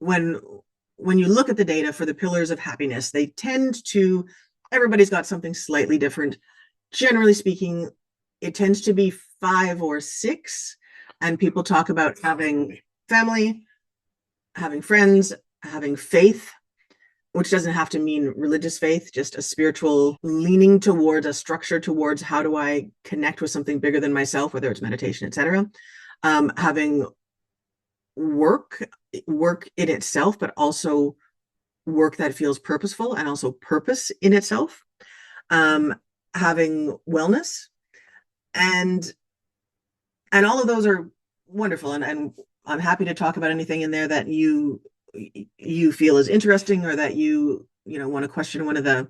when when you look at the data for the pillars of happiness, they tend to, everybody's got something slightly different. Generally speaking, it tends to be 5 or 6, and people talk about having family, having friends, having faith, which doesn't have to mean religious faith, just a spiritual leaning towards a structure towards how do I connect with something bigger than myself, whether it's meditation, etc. Having work in itself, but also work that feels purposeful and also purpose in itself. Having wellness, and all of those are wonderful, and I'm happy to talk about anything in there that you feel is interesting, or that you want to question one of the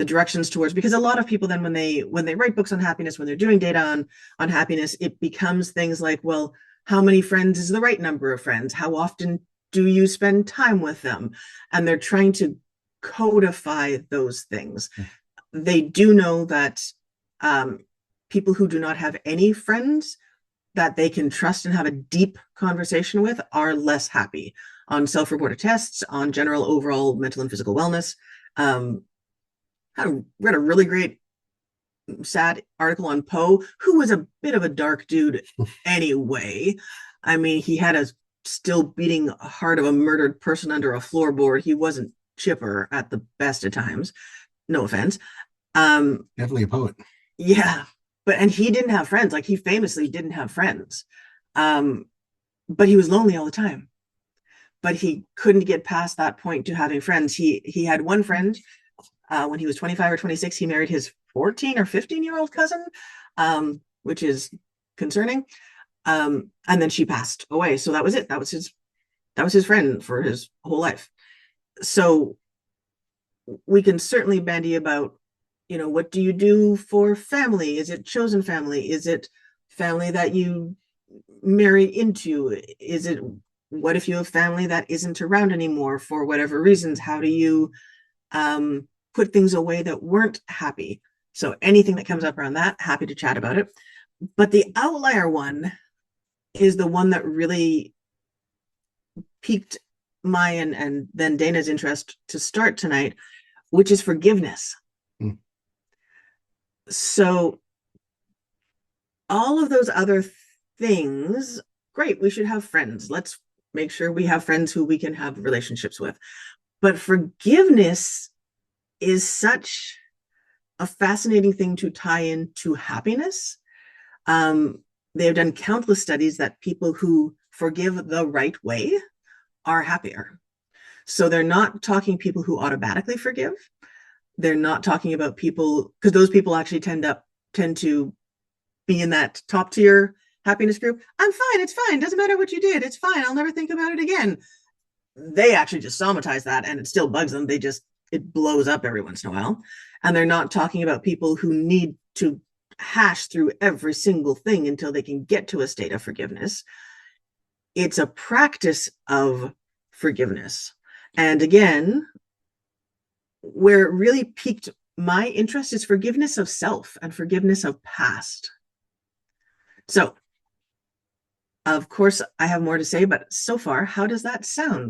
directions towards, because a lot of people then when they write books on happiness, when they're doing data on happiness, it becomes things like, well, how many friends is the right number of friends? How often do you spend time with them? And they're trying to codify those things. They do know that people who do not have any friends that they can trust and have a deep conversation with are less happy on self-reported tests, on general overall mental and physical wellness. I read a really great sad article on Poe, who was a bit of a dark dude anyway. I mean, he had a still beating heart of a murdered person under a floorboard. He wasn't chipper at the best of times. No offense. Definitely a poet. Yeah, and he didn't have friends. Like, he famously didn't have friends. But he was lonely all the time. But he couldn't get past that point to having friends. He had one friend when he was 25 or 26. He married his 14 or 15-year-old cousin, which is concerning. And then she passed away. So that was it. That was his friend for his whole life. So we can certainly bandy about, what do you do for family? Is it chosen family? Is it family that you marry into? Is it, what if you have family that isn't around anymore for whatever reasons? How do you put things away that weren't happy? So anything that comes up around that, happy to chat about it. But the outlier one is the one that really piqued my and then Dana's interest to start tonight, which is forgiveness. So all of those other things, great, we should have friends. Let's make sure we have friends who we can have relationships with. But forgiveness is such a fascinating thing to tie into happiness. They have done countless studies that people who forgive the right way are happier. So they're not talking people who automatically forgive. They're not talking about people, because those people actually tend to be in that top tier happiness group. I'm fine, it's fine, doesn't matter what you did, it's fine, I'll never think about it again. They actually just somatize that, and it still bugs them. It blows up every once in a while. And they're not talking about people who need to hash through every single thing until they can get to a state of forgiveness. It's a practice of forgiveness. And again, where it really piqued my interest is forgiveness of self and forgiveness of past. So, of course, I have more to say, but so far, how does that sound?